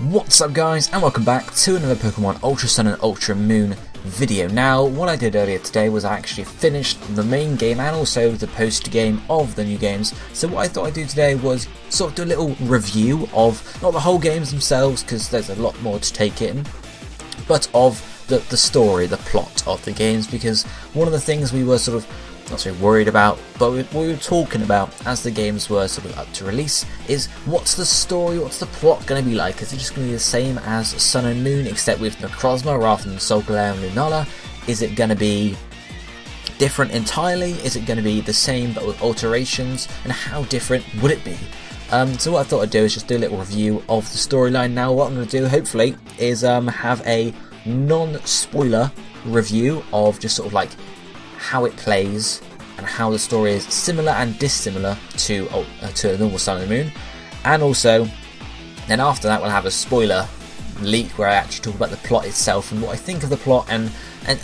What's up guys, and welcome back to another Pokemon Ultra Sun and Ultra Moon video. Now, what I did earlier today was I actually finished the main game and also the post game of the new games. So what I thought I'd do today was sort of do a little review of, not the whole games themselves because there's a lot more to take in, but of the story, the plot of the games, because one of the things we were sort of not so worried about, but we were talking about as the games were sort of up to release is what's the story, what's the plot going to be like? Is it just going to be the same as Sun and Moon except with Necrozma rather than Solgaleo and Lunala? Is it going to be different entirely? Is it going to be the same but with alterations? And how different would it be? So what I thought I'd do is just do a little review of the storyline. Now what I'm going to do hopefully is have a non-spoiler review of just sort of like how it plays and how the story is similar and dissimilar to a normal Sun and Moon, and also then after that we'll have a spoiler leak where I actually talk about the plot itself and what I think of the plot and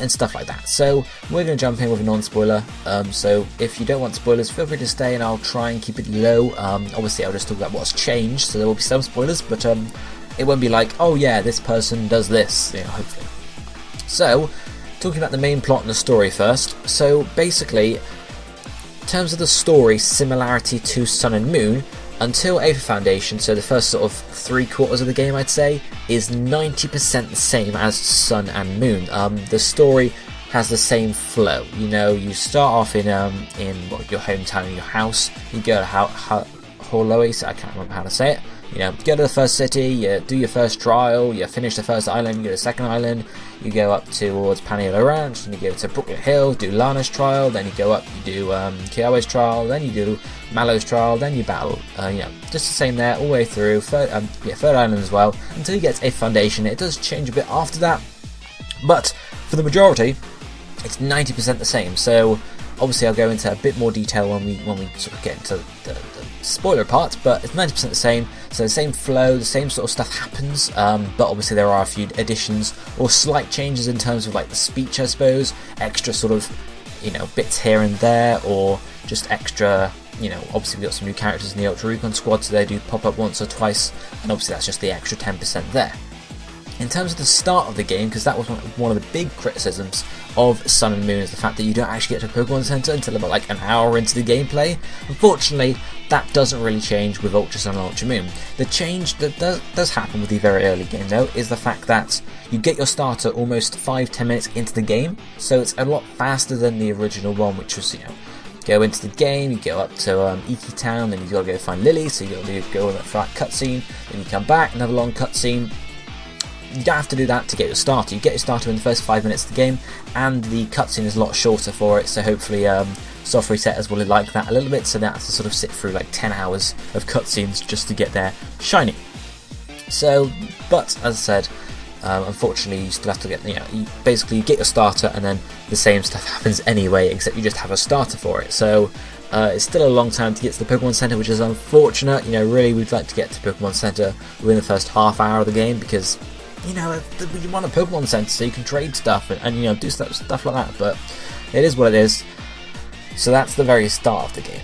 stuff like that. So we're going to jump in with a non-spoiler, so if you don't want spoilers feel free to stay and I'll try and keep it low. Obviously I'll just talk about what's changed, so there will be some spoilers, but it won't be like, oh yeah, this person does this, you know, hopefully. So talking about the main plot and the story first. So basically, in terms of the story similarity to Sun and Moon, until Aether Foundation, so the first sort of 3/4 of the game I'd say, is 90% the same as Sun and Moon. The story has the same flow. You know, you start off in your hometown, in your house, you go to Holois, I can't remember how to say it. You know, go to the first city, you do your first trial, you finish the first island, you go to the second island, you go up towards Paniolo Ranch, and you go to Brooklet Hill, do Lana's trial, then you go up, you do Kiawe's trial, then you do Mallow's trial, then you battle, you know, just the same there, all the way through, third island as well, until you get to Aether Foundation. It does change a bit after that, but for the majority, it's 90% the same. So obviously I'll go into a bit more detail when we sort of get into the spoiler part, but it's 90% the same, so the same flow, the same sort of stuff happens, but obviously there are a few additions or slight changes in terms of like the speech, I suppose, extra sort of, you know, bits here and there, or just extra, you know, obviously we've got some new characters in the Ultra Recon squad, so they do pop up once or twice, and obviously that's just the extra 10% there. In terms of the start of the game, because that was one of the big criticisms of Sun and Moon, is the fact that you don't actually get to a Pokemon Center until about like an hour into the gameplay. Unfortunately, that doesn't really change with Ultra Sun and Ultra Moon. The change that does happen with the very early game though is the fact that you get your starter almost 5-10 minutes into the game, so it's a lot faster than the original one, which was, you know, go into the game, you go up to Iki Town, then you gotta go find Lily, so you gotta go on that flat cutscene, then you come back, another long cutscene. You don't have to do that to get your starter. You get your starter in the first 5 minutes of the game, and the cutscene is a lot shorter for it, so hopefully soft resetters will like that a little bit, so they have to sort of sit through like 10 hours of cutscenes just to get there shiny. So, but as I said, unfortunately you still have to get, you know, you basically get your starter and then the same stuff happens anyway, except you just have a starter for it. So it's still a long time to get to the Pokemon Center, which is unfortunate. You know, really we'd like to get to Pokemon Center within the first half hour of the game, because you know, you want a Pokemon Center so you can trade stuff and you know, do stuff like that, but it is what it is. So that's the very start of the game.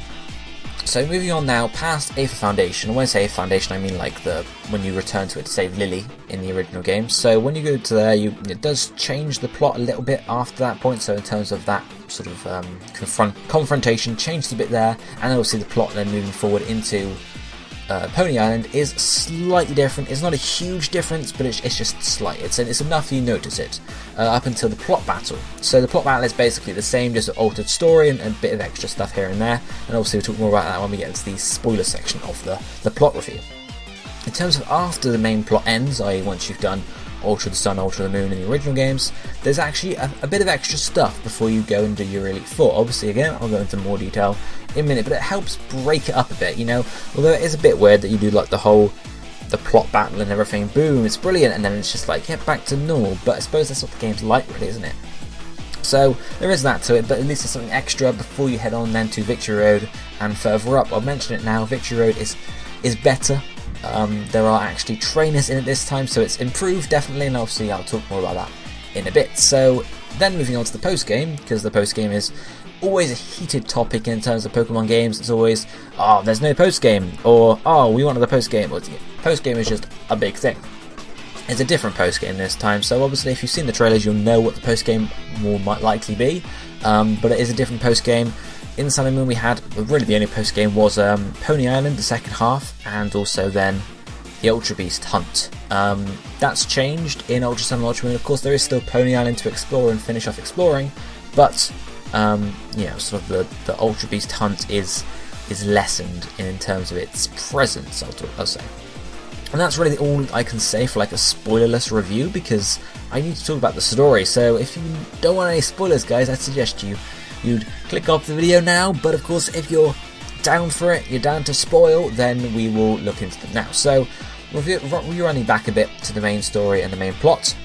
So moving on now past Aether Foundation. When I say Aether Foundation, I mean like when you return to it to save Lily in the original game. So when you go to there, it does change the plot a little bit after that point. So in terms of that sort of confrontation, changed a bit there, and obviously the plot then moving forward into Pony Island is slightly different. It's not a huge difference, but it's just slight. It's enough you notice it up until the plot battle. So the plot battle is basically the same, just an altered story and a bit of extra stuff here and there. And obviously we'll talk more about that when we get into the spoiler section of the plot review. In terms of after the main plot ends, i.e. once you've done Ultra the Sun, Ultra the Moon in the original games, there's actually a bit of extra stuff before you go and do your Elite Four. Obviously, again, I'll go into more detail in a minute, but it helps break it up a bit, you know, although it is a bit weird that you do like the plot battle and everything, boom, it's brilliant, and then it's just like, yeah, back to normal, but I suppose that's what the game's like, really, isn't it? So there is that to it, but at least there's something extra before you head on then to Victory Road and further up. I'll mention it now, Victory Road is better. There are actually trainers in it this time, so it's improved definitely, and obviously I'll talk more about that in a bit. So then moving on to the post game, because the post game is always a heated topic in terms of Pokemon games. It's always, oh, there's no post game, or oh, we wanted the post game. Well, post game is just a big thing. is a different post-game this time. So obviously if you've seen the trailers, you'll know what the post-game might likely be, but it is a different post-game. In Sun and Moon we had, really the only post-game was Pony Island, the second half, and also then the Ultra Beast Hunt. That's changed in Ultra Sun and Ultra Moon. Of course there is still Pony Island to explore and finish off exploring, but sort of the Ultra Beast Hunt is lessened in terms of its presence, I'll say. And that's really all I can say for like a spoilerless review, because I need to talk about the story. So if you don't want any spoilers, guys, I'd suggest you'd click off the video now. But of course, if you're down for it, you're down to spoil, then we will look into them now. So we're running back a bit to the main story and the main plot.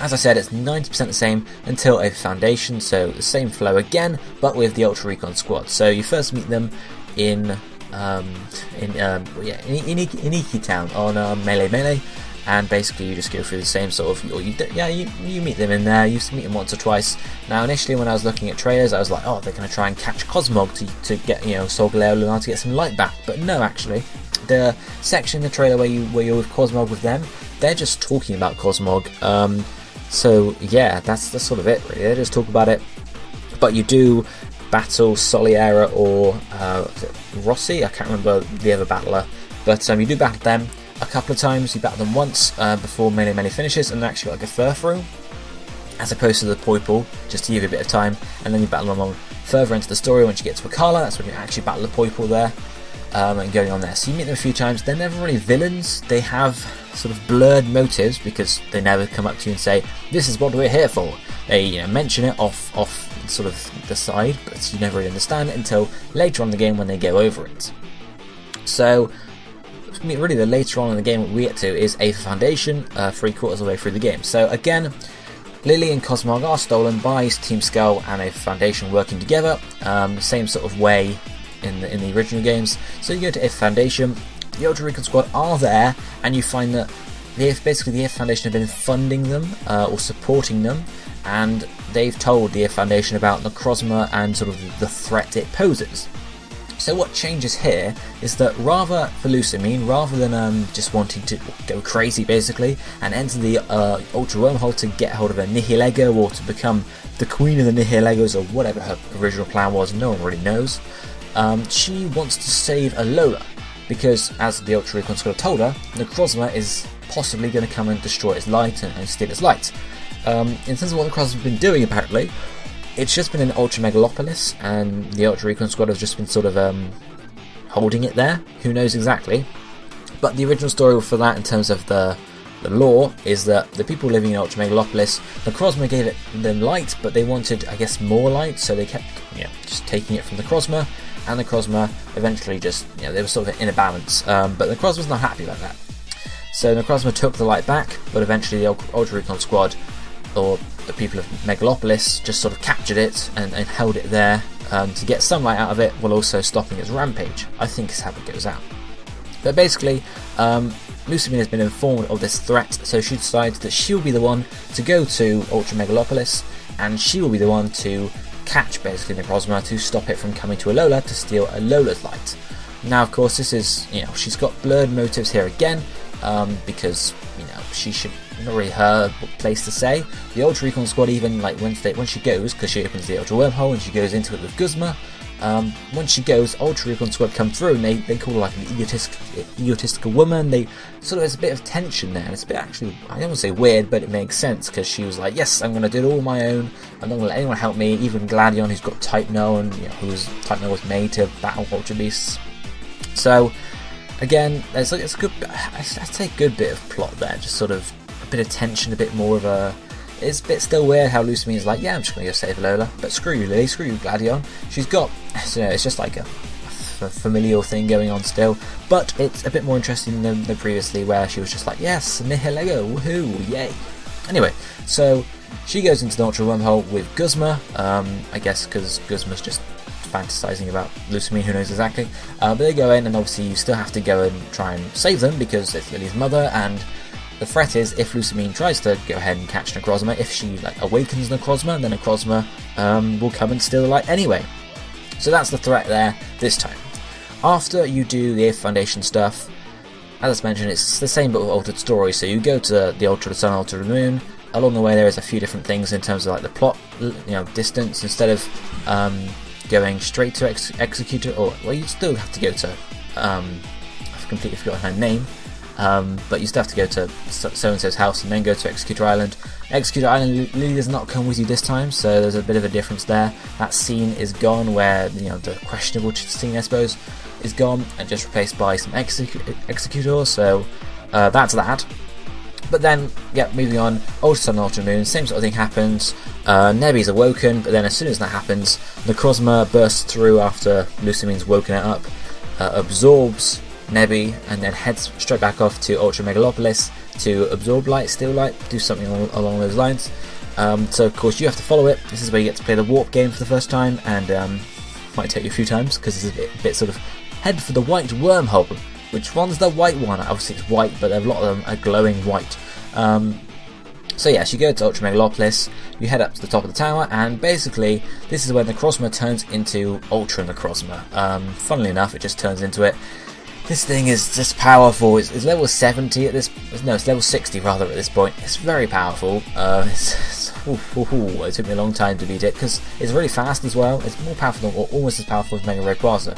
As I said, it's 90% the same until a foundation, so the same flow again, but with the Ultra Recon Squad. So you first meet them in Iki Town on Melee, and basically you just go through the same sort of, you meet them in there. You meet them once or twice. Now initially when I was looking at trailers, I was like, oh, they're going to try and catch Cosmog to get Solgaleo Lunar to get some light back, but no, actually the section in the trailer where you're with Cosmog with them, they're just talking about Cosmog. So yeah, that's sort of it really. They just talk about it, but you do battle Soliera or Rossi, I can't remember the other battler, but you do battle them a couple of times. You battle them once before Melee finishes, and they're actually like a furthrough as opposed to the Poipole, just to give you a bit of time, and then you battle them on further into the story. Once you get to Akala, that's when you actually battle the Poipole there, and going on there. So you meet them a few times. They're never really villains. They have sort of blurred motives because they never come up to you and say, this is what we're here for. They mention it off sort of the side, but you never really understand it until later on in the game when they go over it. So really the later on in the game what we get to is a foundation 3/4 of the way through the game. So again, Lily and Cosmog are stolen by Team Skull and a foundation working together, the same sort of way in the original games. So you go to If Foundation, the Ultra Recon Squad are there, and you find that the If Foundation have been funding them or supporting them, and they've told the If Foundation about Necrozma and sort of the threat it poses. So what changes here is that rather than just wanting to go crazy basically and enter the Ultra Wormhole to get hold of a Nihilego or to become the queen of the Nihilegos or whatever her original plan was, no one really knows, she wants to save Alola, because as the Ultra Recon Squad told her, Necrozma is possibly going to come and destroy its light and steal its light. In terms of what Necrozma's been doing, apparently, it's just been in Ultra Megalopolis, and the Ultra Recon Squad has just been sort of holding it there. Who knows exactly? But the original story for that, in terms of the lore, is that the people living in Ultra Megalopolis, Necrozma gave them light, but they wanted, I guess, more light, so they kept just taking it from Necrozma, and Necrozma eventually just, they were sort of in a balance, but Necrozma's not happy about that. So Necrozma took the light back, but eventually the Ultra Recon Squad, or the people of Megalopolis, just sort of captured it and held it there to get some light out of it, while also stopping its rampage, I think is how it goes out. But basically, Lucamine has been informed of this threat, so she decides that she'll be the one to go to Ultra Megalopolis, and she will be the one to catch basically Necrozma to stop it from coming to Alola to steal Alola's light. Now, of course, this is, she's got blurred motives here again, because, she should, not really her place to say. The Ultra Recon Squad, even like when she goes, because she opens the Ultra Wormhole and she goes into it with Guzma, when she goes, Ultra Recon Squad come through and they call her like an egotistical woman. They sort of, there's a bit of tension there, and it's a bit, actually, I don't want to say weird, but it makes sense, because she was like, yes, I'm going to do it all on my own, I'm not going to let anyone help me, even Gladion, who's got Type Null, and Type Null was made to battle Ultra Beasts. So again, it's a good, I'd say a good bit of plot there, just sort of a bit of tension, a bit more of a, it's a bit still weird how Lucamine is like, yeah, I'm just going to go save Alola, but screw you Lily, screw you Gladion. She's got, it's just like a familial thing going on still, but it's a bit more interesting than previously, where she was just like, yes, Nihilego, woohoo, yay. Anyway, so she goes into the Ultra Wormhole with Guzma, I guess because Guzma's just fantasizing about Lucamine, who knows exactly, but they go in, and obviously you still have to go and try and save them, because it's Lily's mother, and the threat is, if Lucamine tries to go ahead and catch Necrozma, if she awakens Necrozma, then Necrozma will come and steal the light anyway. So that's the threat there this time. After you do the If Foundation stuff, as I mentioned, it's the same but with altered story. So you go to the Ultra Sun, Ultra Moon. Along the way, there is a few different things in terms of like the plot, distance. Instead of going straight to Executor, or well, you still have to go to. I've completely forgotten her name. But you still have to go to so-and-so's house and then go to Executor Island. Executor Island really does not come with you this time, so there's a bit of a difference there. That scene is gone, where the questionable scene, I suppose, is gone and just replaced by some Executors, so that's that. But then, moving on, Ultra Sun, Ultra Moon, same sort of thing happens. Nebby's awoken, but then as soon as that happens, Necrozma bursts through after Lucimene's woken it up, absorbs Nebby, and then heads straight back off to Ultra Megalopolis to absorb light, steal light, do something along those lines. So of course you have to follow it. This is where you get to play the warp game for the first time, and might take you a few times because it's a bit sort of head for the white wormhole. Which one's the white one? Obviously it's white, but a lot of them are glowing white. So yes, you go to Ultra Megalopolis, you head up to the top of the tower, and basically this is where Necrozma turns into Ultra Necrozma. Funnily enough, it just turns into it. This thing is just powerful. It's level 70 at this. No, it's level 60 rather at this point. It's very powerful. It took me a long time to beat it because it's really fast as well. It's more powerful than, or almost as powerful as Mega Rayquaza.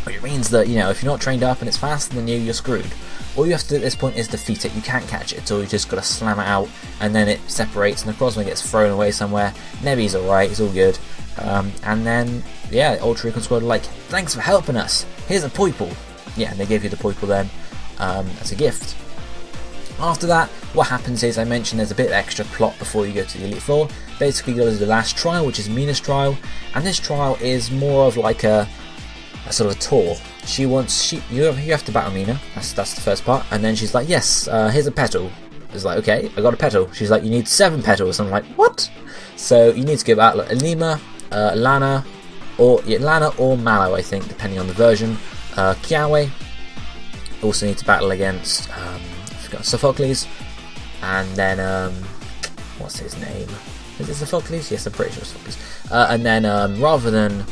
Which means that, if you're not trained up and it's faster than you, you're screwed. All you have to do at this point is defeat it. You can't catch it at all. You just got to slam it out, and then it separates. And Necrozma gets thrown away somewhere. Nebby's alright. It's all good. And then Ultra Recon Squad are like, thanks for helping us. Here's a Poiple. Yeah, and they gave you the Poiple then as a gift. After that, what happens is, I mentioned there's a bit of extra plot before you go to the Elite Four. Basically, you go to the last trial, which is Mina's trial, and this trial is more of like a sort of a tour. You have to battle Mina. That's the first part, and then she's like, yes, here's a petal. It's like, okay, I got a petal. She's like, you need 7 petals. I'm like, what? So you need to go battle Anima, Lana, or Mallow, I think, depending on the version. Kiawe. Also need to battle against I forgot Sophocles, and then what's his name? Is it Sophocles? Yes, I'm pretty sure it's Sophocles. And then rather than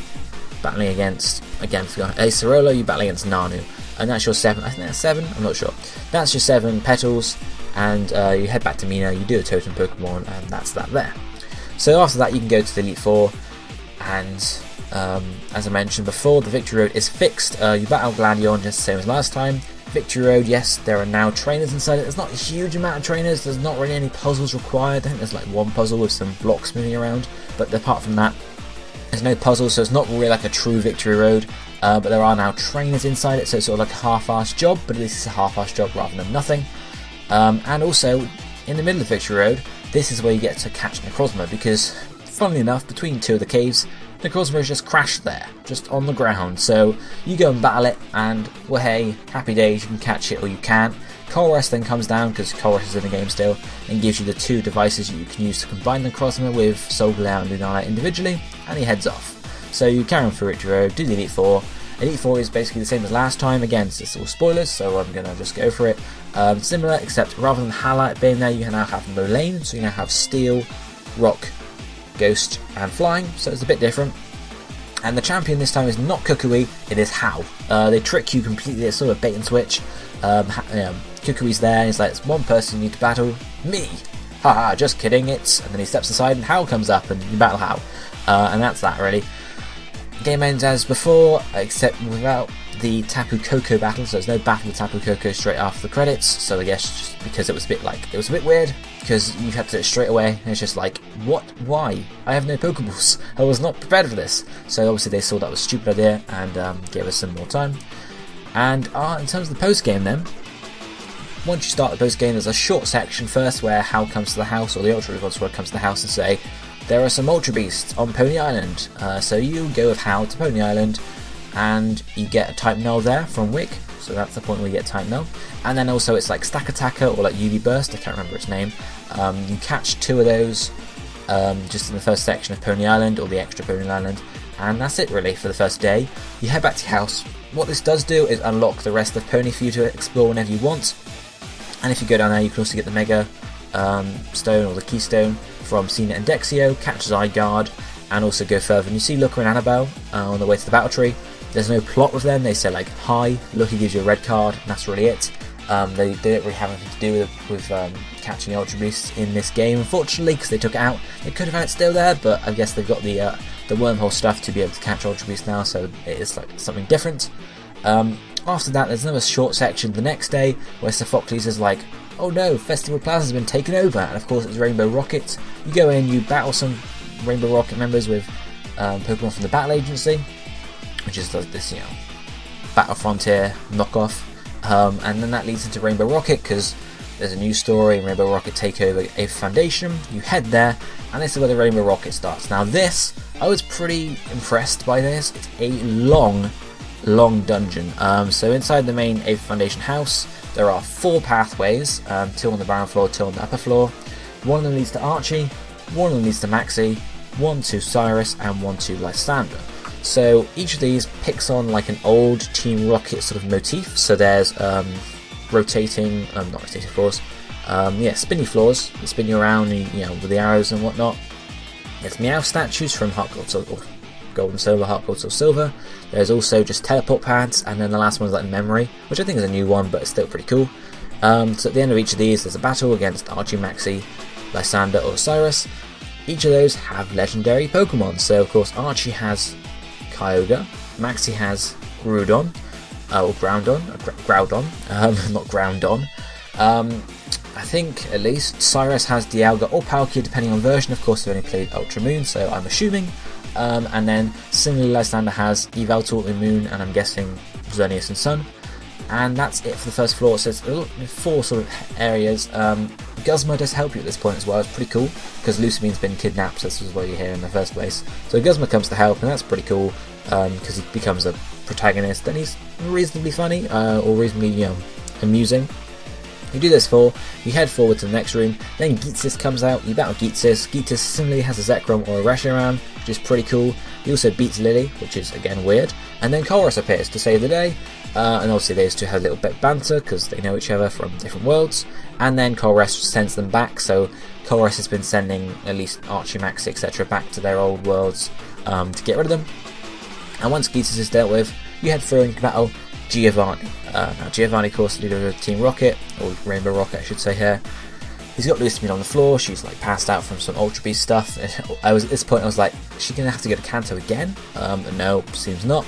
battling against Acerola, you battle against Nanu, and that's your 7. I think that's 7. I'm not sure. That's your 7 petals, and you head back to Mina. You do a totem Pokemon, and that's that there. So after that, you can go to the Elite Four, and as I mentioned before, the Victory Road is fixed. You battle Gladion just the same as last time. Victory Road, yes, there are now trainers inside it. There's not a huge amount of trainers. There's not really any puzzles required. I think there's like one puzzle with some blocks moving around. But apart from that, there's no puzzles, so it's not really like a true Victory Road. But there are now trainers inside it, so it's sort of like a half-assed job. But at least it's a half-assed job rather than nothing. And also, in the middle of Victory Road, this is where you get to catch Necrozma, because, funnily enough, between 2 of the caves, Necrozma has just crashed there, just on the ground. So you go and battle it, and well, hey, happy days, you can catch it or you can't. Colress then comes down, because Colress is in the game still, and gives you the 2 devices you can use to combine Necrozma with Solgaleo and Lunala individually, and he heads off. So you carry on through Victory Road, do the Elite Four. Elite Four is basically the same as last time. Again, it's all spoilers, so I'm going to just go for it. Similar, except rather than Halite being there, you now have Molayne, so you now have Steel, Rock, Ghost and Flying, so it's a bit different. And the champion this time is not Kukui, it is How. They trick you completely, it's sort of bait and switch. Kukui's there, and he's like, it's one person you need to battle, me! Haha, just kidding, and then he steps aside and How comes up and you battle How. And that's that really. Game ends as before, except without the Tapu Koko battle, so there's no battle with Tapu Koko straight after the credits, so I guess just because it was a bit weird, because you had to do it straight away, and it's just like, what? Why? I have no Pokeballs. I was not prepared for this. So obviously they saw that was a stupid idea, and gave us some more time. And in terms of the post-game then, once you start the post-game, there's a short section first where Hal comes to the house, or the Ultra Recon Squad comes to the house and say, there are some Ultra Beasts on Pony Island. So you go with Hal to Pony Island, and you get a Type Null there from Wick, so that's the point where you get Type Null. And then also it's like Stack Attacker or like UV Burst, I can't remember its name. You catch 2 of those just in the first section of Pony Island, or the extra Pony Island, and that's it really for the first day. You head back to your house. What this does do is unlock the rest of Pony for you to explore whenever you want. And if you go down there, you can also get the Mega Stone or the Keystone from Cena and Dexio, catch Zygarde, and also go further. And you see Looker and Annabelle on the way to the battle tree. There's no plot with them, they say like, hi, Looker gives you a red card, and that's really it. They didn't really have anything to do with catching the Ultra Beasts in this game, unfortunately, because they took it out. They could have had it still there, but I guess they've got the wormhole stuff to be able to catch Ultra Beasts now, so it is like something different. After that, there's another short section the next day where Sophocles is like, oh no, Festival Plaza has been taken over, and of course it's Rainbow Rocket. You go in, you battle some Rainbow Rocket members with Pokemon from the Battle Agency, which is this, Battle Frontier knockoff, and then that leads into Rainbow Rocket because there's a new story in Rainbow Rocket Takeover Ape Foundation. You head there, and this is where the Rainbow Rocket starts. Now this, I was pretty impressed by this. It's a long dungeon. So inside the main Ape Foundation house, there are 4 pathways, 2 on the ground floor, 2 on the upper floor. One of them leads to Archie, one of them leads to Maxie, one to Cyrus, and one to Lysander. So each of these picks on like an old Team Rocket sort of motif. So there's rotating, not rotating floors, spinny floors that spin you around, with the arrows and whatnot. There's Meow statues from Heart Gold and Silver, Heart Gold or Silver. There's also just teleport pads, and then the last one is like Memory, which I think is a new one, but it's still pretty cool. So at the end of each of these, there's a battle against Archie, Maxie, Lysander, or Cyrus. Each of those have legendary Pokemon. So of course Archie has Kyogre, Maxie has Groudon, or Groudon, not Groundon. I think at least Cyrus has Dialga or Palkia, depending on version. Of course, I've only played Ultra Moon, so I'm assuming. And then similarly, Lysander has Yveltal in Moon, and I'm guessing Xerneas and Sun. And that's it for the first floor. So it's 4 sort of areas. Guzma does help you at this point as well. It's pretty cool because Lucibine's been kidnapped, so this is why you're here in the first place. So Guzma comes to help, and that's pretty cool because he becomes a protagonist, and he's reasonably funny or reasonably amusing. You do this 4, you head forward to the next room, then Geetsis comes out, you battle Geetsis. Geetsis similarly has a Zekrom or a Reshiram, which is pretty cool. He also beats Lily, which is again weird, and then Colress appears to save the day, and obviously those two have a little bit of banter because they know each other from different worlds, and then Colress sends them back, so Colress has been sending at least Archie, Maxie, etc. back to their old worlds to get rid of them. And once Geetsis is dealt with, you head through and you can battle Giovanni. Now Giovanni, of course, leader of Team Rocket, or Rainbow Rocket I should say here. He's got Lucamine on the floor, she's like passed out from some Ultra Beast stuff. At this point I was like, is she going to have to go to Kanto again? No, seems not.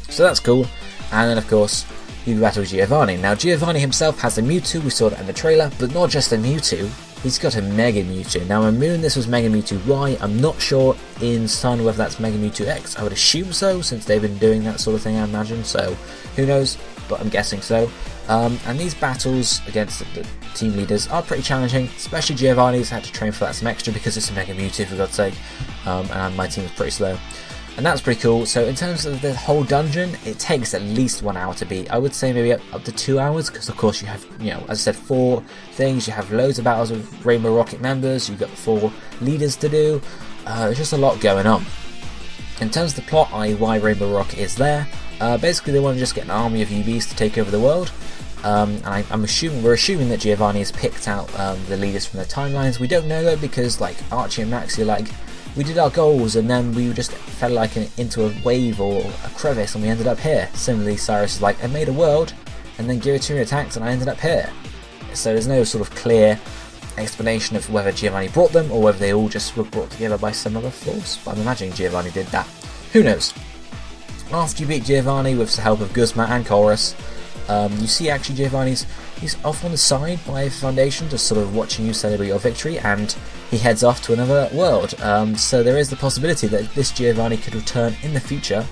So that's cool. And then of course, you battle Giovanni. Now Giovanni himself has a Mewtwo, we saw that in the trailer, but not just a Mewtwo, he's got a Mega Mewtwo. Now in Moon this was Mega Mewtwo Y, I'm not sure in Sun whether that's Mega Mewtwo X, I would assume so, since they've been doing that sort of thing I imagine, so who knows, but I'm guessing so. And these battles against the team leaders are pretty challenging, especially Giovanni's had to train for that some extra because it's a Mega Mewtwo for God's sake, and my team is pretty slow. And that's pretty cool. So in terms of the whole dungeon, it takes at least 1 hour to beat. I would say maybe up to 2 hours, because of course you have, as I said, 4 things. You have loads of battles with Rainbow Rocket members. You've got 4 leaders to do. There's just a lot going on. In terms of the plot, i.e. why Rainbow Rocket is there, basically they want to just get an army of UBs to take over the world. And we're assuming that Giovanni has picked out the leaders from their timelines. We don't know though, because like Archie and Maxie are like, we did our goals and then we just fell like into a wave or a crevice and we ended up here. Similarly, Cyrus is like, I made a world and then Giratina attacked and I ended up here. So there's no sort of clear explanation of whether Giovanni brought them or whether they all just were brought together by some other force. But I'm imagining Giovanni did that. Who knows? After you beat Giovanni with the help of Guzma and Chorus, you see actually he's off on the side by Foundation, just sort of watching you celebrate your victory, and he heads off to another world. So there is the possibility that this Giovanni could return in the future,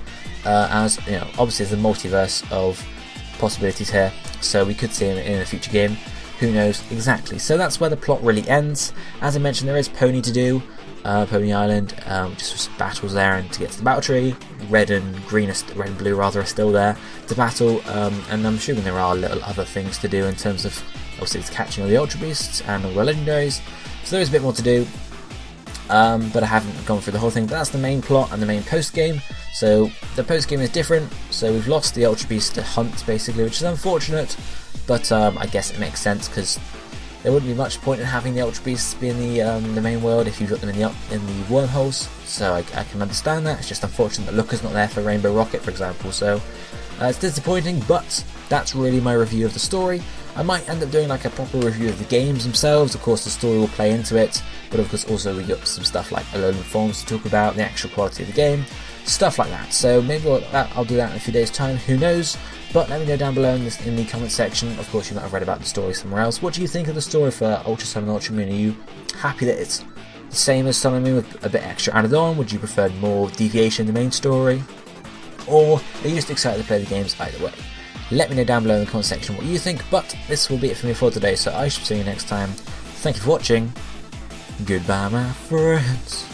as obviously there's a multiverse of possibilities here, so we could see him in a future game. Who knows exactly? So that's where the plot really ends. As I mentioned, there is Pony to do. Pony Island, just battles there, and to get to the battle tree, red and blue are still there to battle, and I'm assuming there are little other things to do in terms of obviously it's catching all the Ultra Beasts and all the legendaries, so there is a bit more to do, but I haven't gone through the whole thing. But that's the main plot and the main post game. So the post game is different, so we've lost the Ultra Beast to hunt basically, which is unfortunate, but I guess it makes sense because there wouldn't be much point in having the Ultra Beasts be in the main world if you've got them in the wormholes, so I can understand that. It's just unfortunate that Looker's not there for Rainbow Rocket, for example, so it's disappointing, but that's really my review of the story. I might end up doing like a proper review of the games themselves. Of course the story will play into it, but of course also we got some stuff like Alone in the Forums to talk about, the actual quality of the game, stuff like that. So maybe I'll do that in a few days time, who knows. But let me know down below in the comment section. Of course you might have read about the story somewhere else. What do you think of the story for Ultra Sun and Ultra Moon? Are you happy that it's the same as Sun and Moon with a bit extra added on? Would you prefer more deviation in the main story? Or are you just excited to play the games either way? Let me know down below in the comment section what you think, but this will be it for me for today, so I shall see you next time. Thank you for watching. Goodbye, my friends.